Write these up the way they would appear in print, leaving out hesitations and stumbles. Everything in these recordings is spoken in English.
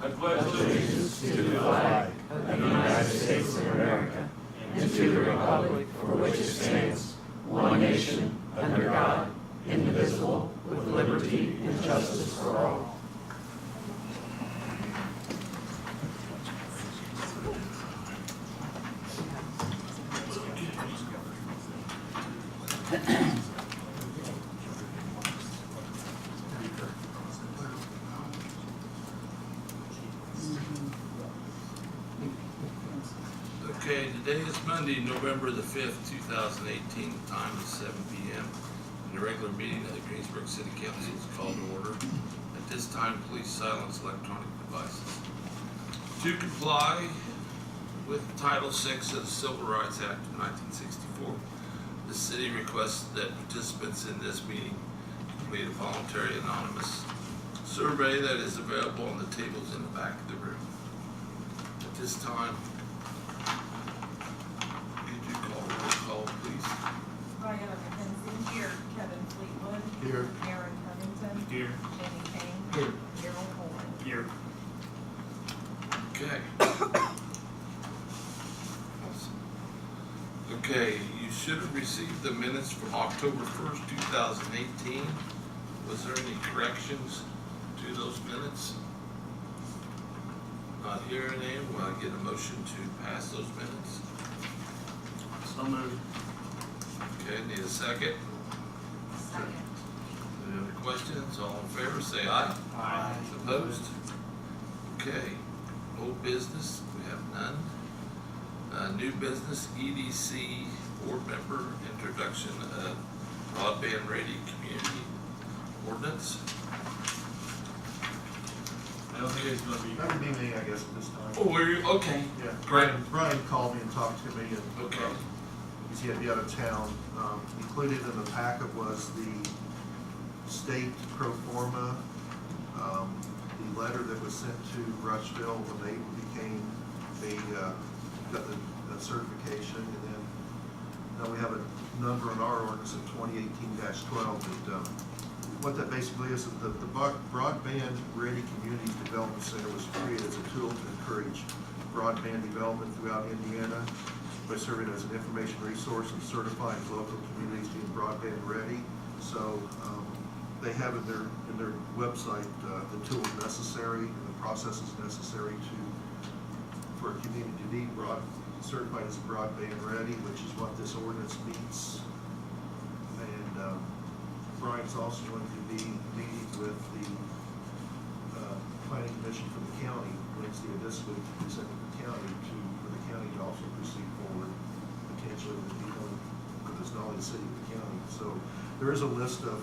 I pledge allegiance to the flag of the United States of America and to the republic for which it stands, one nation, under God, indivisible, with liberty and justice for all. Okay, today is Monday, November the 5th, 2018. The time is 7 p.m. And the regular meeting of the Greensburg City Council is called to order. At this time, please silence electronic devices. To comply with Title VI of the Civil Rights Act of 1964, the city requests that participants in this meeting complete a voluntary anonymous survey that is available on the tables in the back of the room. At this time, please. Brian McKenzie. Here. Kevin Fleetwood. Here. Aaron Covington. Here. Jenny Kane. Here. Gerald Horn. Here. Okay. Okay, you should have received the minutes from October 1st, 2018. Was there any corrections to those minutes? Not hearing any. Will I get a motion to pass those minutes? So moved. Okay, need a second? Second. Any other questions? All in favor, say aye. Aye. Opposed? Okay. Old business, we have none. New business, EDC board member, introduction of broadband ready community ordinance. I don't think it's gonna be. That would be me, I guess, at this time. Oh, were you, okay. Yeah. Great. Brian called me and talked to me and. Okay. Because he had to be out of town. Included in the packet was the state pro forma, the letter that was sent to Rushville when they got the certification, and then now we have a number in our ordinance of 2018-12 that, what that basically is that the Broadband Ready Communities Development Center was created as a tool to encourage broadband development throughout Indiana by serving as an information resource and certifying local communities being broadband ready. So they have in their website the tools necessary and the processes necessary for a community to be certified as broadband ready, which is what this ordinance meets. And Brian's also going to be meeting with the planning commission for the county Wednesday of this week to present to the county for the county to also proceed forward potentially with this not only the city but the county. So there is a list of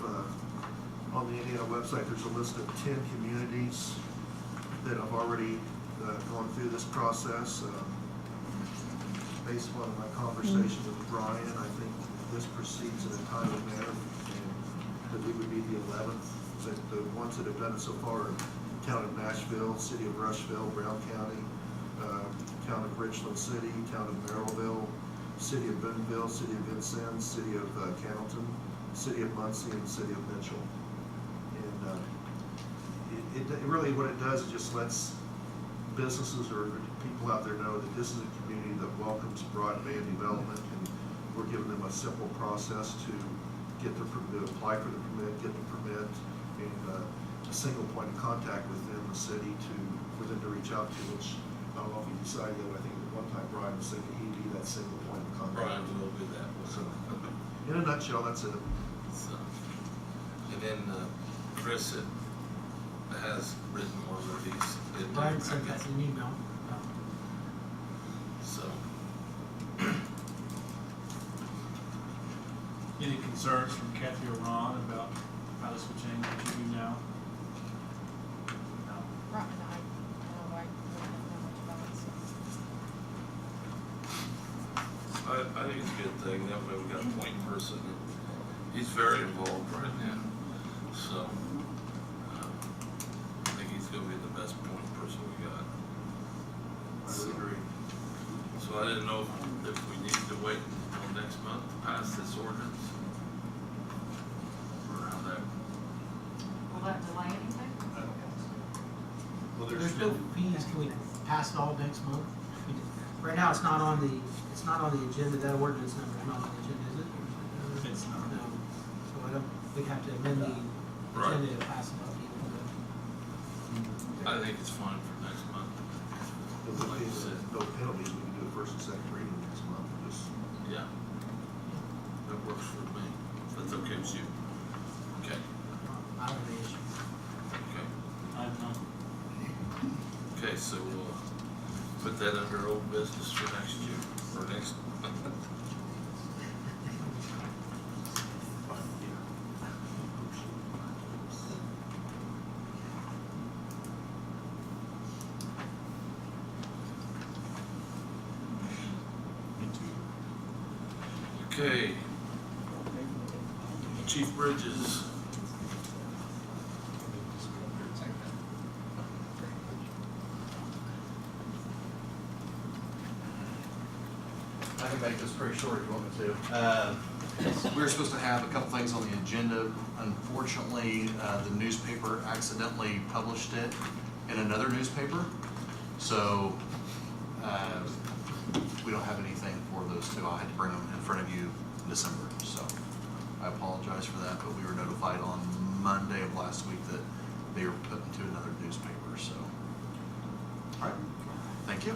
on the Indiana website. There's a list of 10 communities that have already gone through this process. Based on my conversation with Brian, I think this proceeds in a timely manner, and that we would be the 11th. That the ones that have done it so far are Town of Nashville, City of Rushville, Brown County, Town of Richland City, Town of Merrillville, City of Boonville, City of Vincennes, City of Cannleton, City of Muncie, and City of Mitchell. And it really what it does is just lets businesses or people out there know that this is a community that welcomes broadband development, and we're giving them a simple process to get the permit, apply for the permit, get the permit, and a single point of contact within the city for them to reach out to, which I don't know if you decided yet, but I think at one time Brian was thinking he'd be that single point of contact. Brian will do that. So, in a nutshell, that's it. So, and then Chris has written one of these. Brian sent us an email. So, any concerns from Kathy or Ron about how this will change what you do now? No. Right, and I don't know much about it. I think it's a good thing. That way we got a point person. He's very involved right now. So, I think he's going to be the best point person we got. I would agree. So I didn't know if we needed to wait until next month to pass this ordinance. Or how that. Will that delay anything? I don't think so. Well, There's no fees, can we pass it all next month? Right now, it's not on the agenda, that ordinance number is not on the agenda, is it? It's not. No, so I don't, we'd have to amend the Right. agenda to pass it up even, I think it's fine for next month. Like you said. No penalties, we can do a first and second reading next month, just. Yeah. That works for me. If that's okay with you. Okay, I don't have any issue. okay. I have none. Okay, so we'll put that under old business for next year, or next. Okay. Chief Bridges. I can make this pretty short if you want me to. We were supposed to have a couple things on the agenda. Unfortunately, the newspaper accidentally published it in another newspaper. So, we don't have anything for those two. I had to bring them in front of you in December, so I apologize for that, but we were notified on Monday of last week that they were put into another newspaper, so. All right, thank you.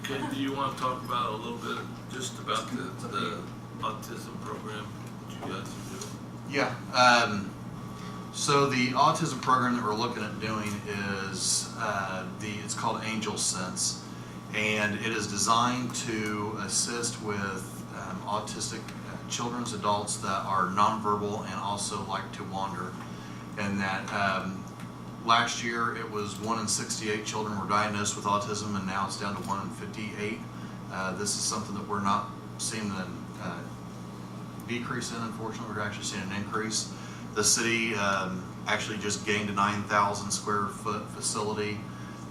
Okay, do you want to talk about a little bit, just about the autism program that you guys are doing? Yeah, so the autism program that we're looking at doing is, it's called Angel Sense. And it is designed to assist with autistic children's adults that are nonverbal and also like to wander. And that last year it was 1 in 68 children were diagnosed with autism, and now it's down to 1 in 58. This is something that we're not seeing a decrease in, unfortunately. We're actually seeing an increase. The city actually just gained a 9,000 square foot facility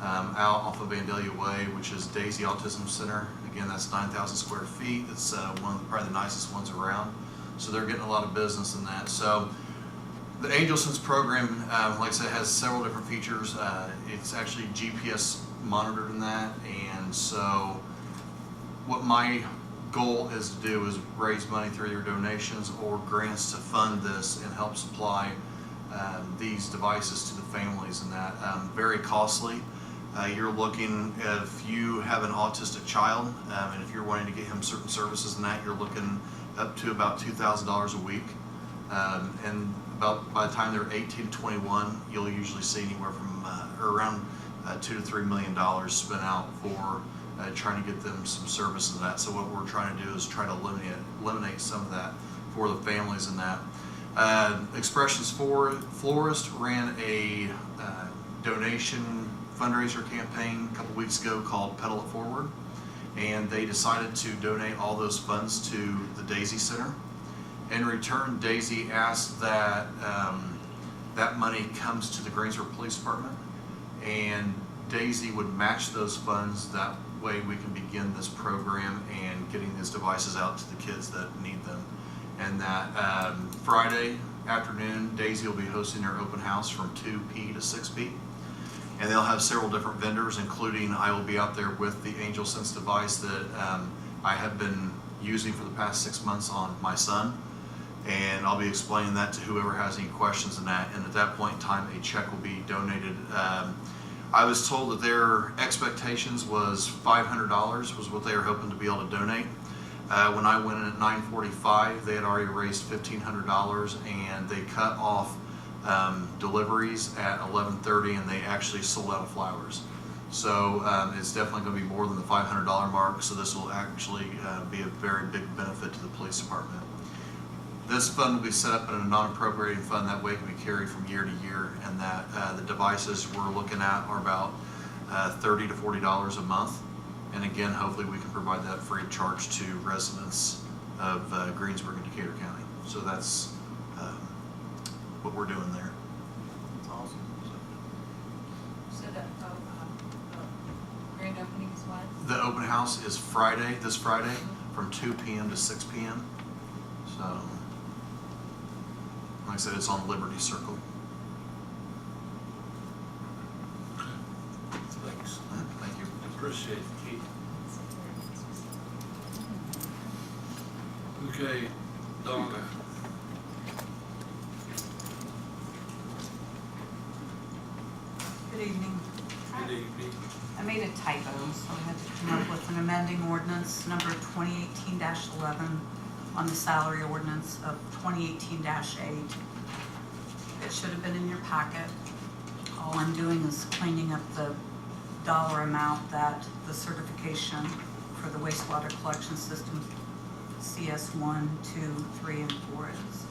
out off of Vandalia Way, which is Daisy Autism Center. Again, that's 9,000 square feet. It's one of probably the nicest ones around. So they're getting a lot of business in that. So the Angel Sense program, like I said, has several different features. It's actually GPS monitored in that. And so what my goal is to do is raise money through either donations or grants to fund this and help supply these devices to the families, and that very costly. You're looking, if you have an autistic child, and if you're wanting to get him certain services and that, you're looking up to about $2,000 a week. And by the time they're 18 to 21, you'll usually see anywhere from around $2 to $3 million spent out for trying to get them some services and that. So what we're trying to do is try to eliminate some of that for the families and that. Expressions Florist ran a donation fundraiser campaign a couple weeks ago called Pedal It Forward, and they decided to donate all those funds to the Daisy Center. In return, Daisy asked that that money comes to the Greensburg Police Department, and Daisy would match those funds. That way we can begin this program and getting these devices out to the kids that need them. And that Friday afternoon, Daisy will be hosting their open house from 2 p to 6 p. And they'll have several different vendors, including I will be out there with the Angel Sense device that I have been using for the past 6 months on my son. And I'll be explaining that to whoever has any questions in that. And at that point in time, a check will be donated. I was told that their expectations was $500 was what they were hoping to be able to donate. When I went in at 9:45, they had already raised $1,500, and they cut off deliveries at 11:30, and they actually sold out of flowers. So it's definitely going to be more than the $500 mark. So this will actually be a very big benefit to the police department. This fund will be set up in a non-appropriating fund. That way it can be carried from year to year, and that the devices we're looking at are about $30 to $40 a month. And again, hopefully we can provide that free of charge to residents of Greensburg and Decatur County. So that's what we're doing there. That's awesome. So that, grand opening is what? The open house is Friday, this Friday, from 2 p.m. to 6 p.m. So, like I said, it's on Liberty Circle. Appreciate it, Keith. Okay, Donna. Good evening. Good evening. I made a typo, so I had to come up with an amending ordinance number 2018-11 on the salary ordinance of 2018-8. It should have been in your packet. All I'm doing is cleaning up the dollar amount that the certification for the wastewater collection system CS 1, 2, 3, and 4 is.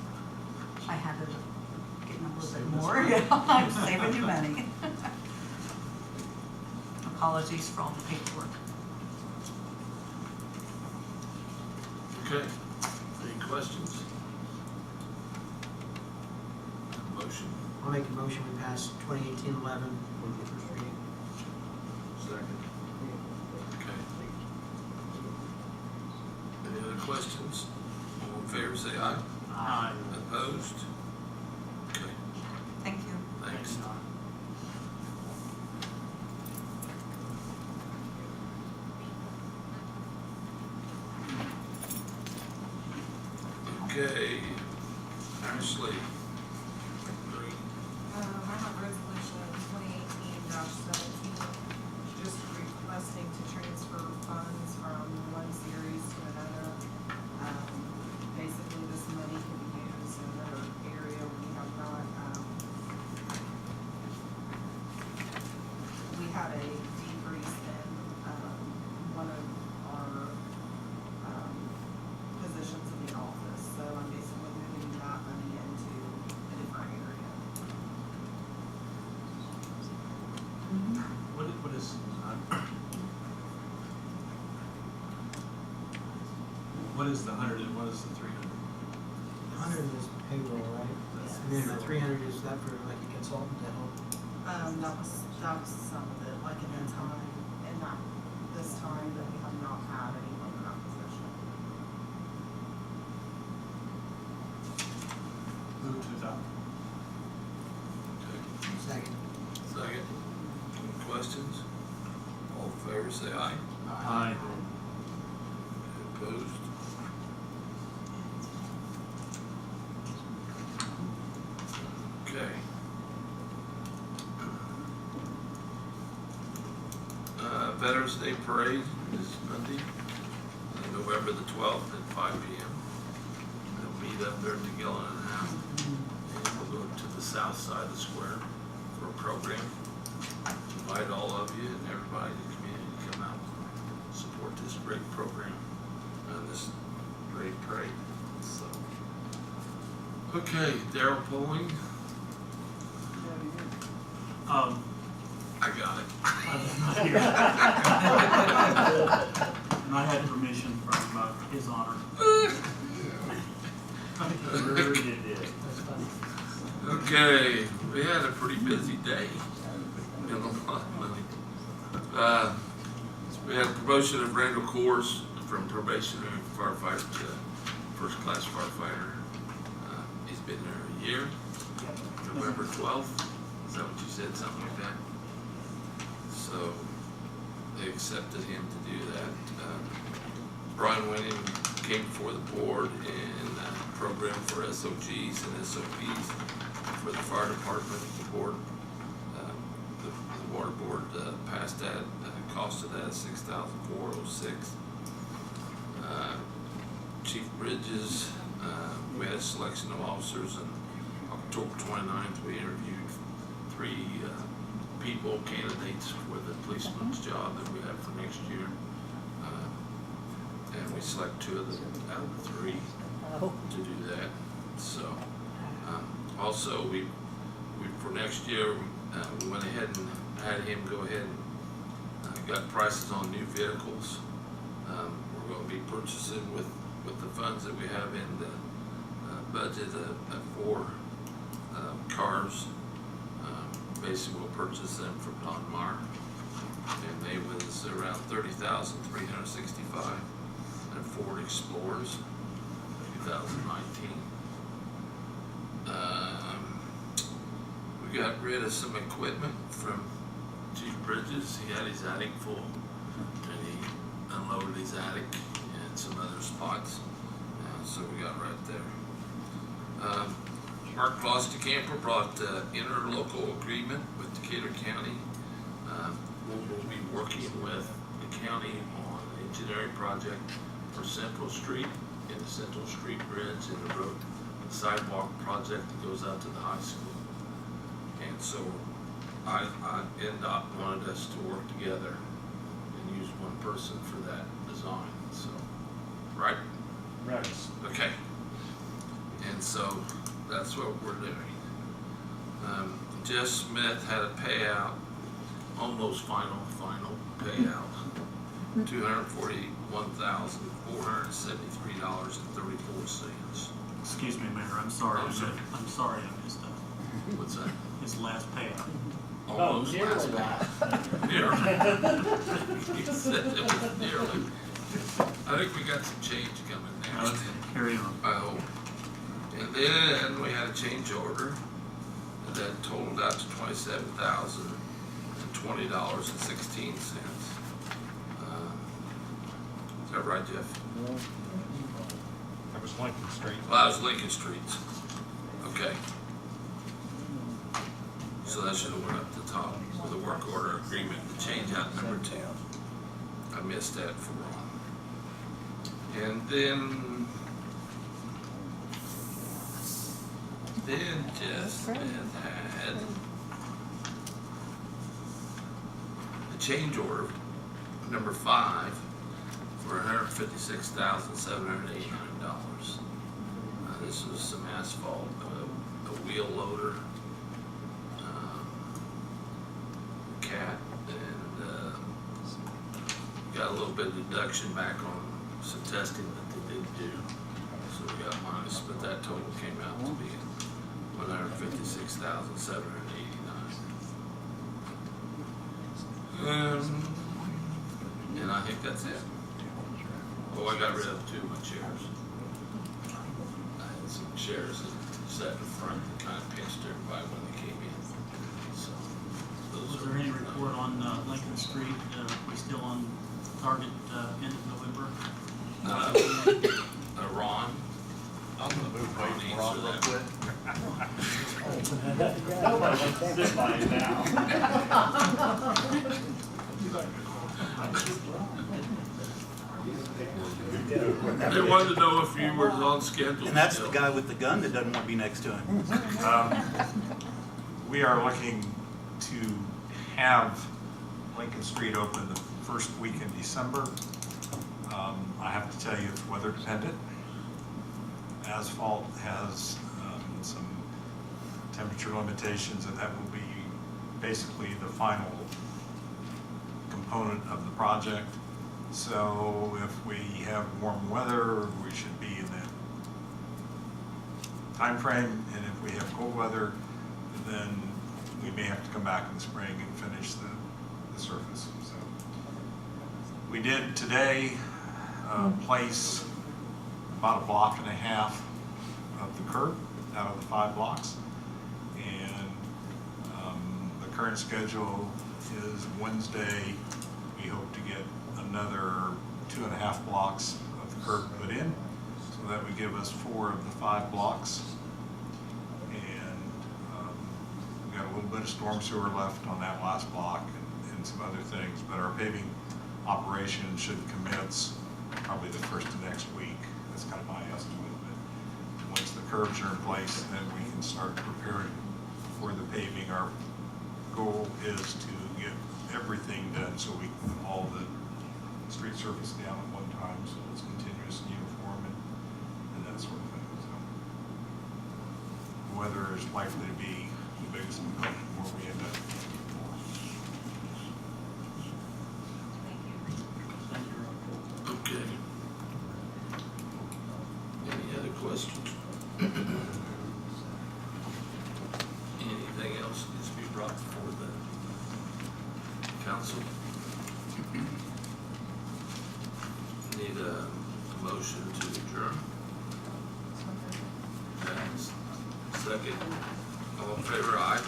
I had it getting a little bit more. Yeah, I'm saving you money. Apologies for all the paperwork. Okay, any questions? Motion? I'll make a motion, we pass 2018-11 for the first reading. Second. Okay. Any other questions? All in favor, say aye. Aye. Opposed? Okay, Thank you. thanks. Okay, Ashley. Green. I have resolution 2018-17, just requesting to transfer funds from one series to another. Basically, this money can be used in another area we have not, we had a decrease in, one of our, positions in the office, so I'm basically moving that money into a different area. What is, what is the 100 and what is the 300? 100 is payroll, right? And then the 300 is that for like a consultant to help? That was some of it, like in that time, and not this time that we have not had anyone in that position. Move to adopt. Okay, Second. second. Any questions? All in favor, say aye. Aye. Opposed? Okay. Veterans Day Parade is Monday, November the 12th at 5 p.m. They'll meet up there at the Gillen and House. And we'll go to the south side of the square for a program. Invite all of you and everybody in the community to come out and support this great program and this great parade. So, okay, Daryl Pulling, I got it. And I had permission from His Honor. That's funny. Okay, we had a pretty busy day. And a lot of money. We had promotion of Randall Koors from probationary firefighter to first class firefighter. He's been there a year, November 12th. Is that what you said, something like that? So they accepted him to do that. Brian Wenning came before the board in a program for SOGs and SOPs for the fire department. The board, the water board passed that. Cost of that is $6,406. Chief Bridges, we had a selection of officers, and October 29th we interviewed 3 people, candidates for the policeman's job that we have for next year. And we select 2 of them out of the 3 to do that. So, also we for next year, we went ahead and had him go ahead and got prices on new vehicles. We're going to be purchasing with the funds that we have in the budget of 4 cars. Basically, we'll purchase them from Don Mark, and they was around $30,365, and Ford Explorers, 2019. We got rid of some equipment from Chief Bridges. He had his attic full and he unloaded his attic and some other spots. So we got right there. Mark Klosterkemper brought interlocal agreement with Decatur County. We'll be working with the county on an engineering project for Central Street and the Central Street Bridge and the road sidewalk project that goes out to the high school. And so NDOT wanted us to work together and use one person for that design, so, right? Right. Okay. And so that's what we're doing. Jeff Smith had a payout, almost final payout, $241,473.34. Excuse me, Mayor, I'm sorry, Oh, sorry. I'm sorry I missed that. What's that? His last payout. Almost nearly last that. payout. Nearly. He said it was nearly. I think we got some change coming next. Okay, carry on. I hope. And then we had a change order that totaled out to $27,020.16. Is that right, Jeff? That was Lincoln Street. Well, that was Lincoln Street. Okay. So that should have went up the top with the work order agreement to change out number 2. I missed that for Ron. And then Jeff Smith had a change order, number 5, for $156,789. This was some asphalt, a wheel loader, cat, and got a little bit of deduction back on some testing that they did do. So we got Manus, but that total came out to be $156,789. And I think that's it. Oh, I got rid of 2 of my chairs. I had some chairs that sat in front that kind of pinched everybody when they came in. So those Was are. there any report on Lincoln Street? We still on target end of November? Ron. I'm gonna move away from Ron real quick. Nobody wants this money now. They wanted to know if you were on schedule. And that's the still. guy with the gun that doesn't want to be next to him. We are looking to have Lincoln Street open the first week in December. I have to tell you, it's weather dependent. Asphalt has some temperature limitations, and that will be basically the final component of the project. So if we have warm weather, we should be in that time frame, and if we have cold weather, then we may have to come back in the spring and finish the surface. So we did today place about 1.5 blocks of the curb out of the 5 blocks, and the current schedule is Wednesday. We hope to get another 2.5 blocks of the curb put in, so that would give us 4 of the 5 blocks. And we got a little bit of storm sewer left on that last block, and some other things, but our paving operation should commence probably the first of next week. That's kind of my estimate, but once the curbs are in place, then we can start preparing for the paving. Our goal is to get everything done so we can put all the street surface down at one time, so it's continuous and uniform and that sort of thing. So the weather is likely to be the biggest component where we end up. Okay. Any other questions? Anything else needs to be brought before the council? Need a motion to adjourn. Second. All in favor, aye.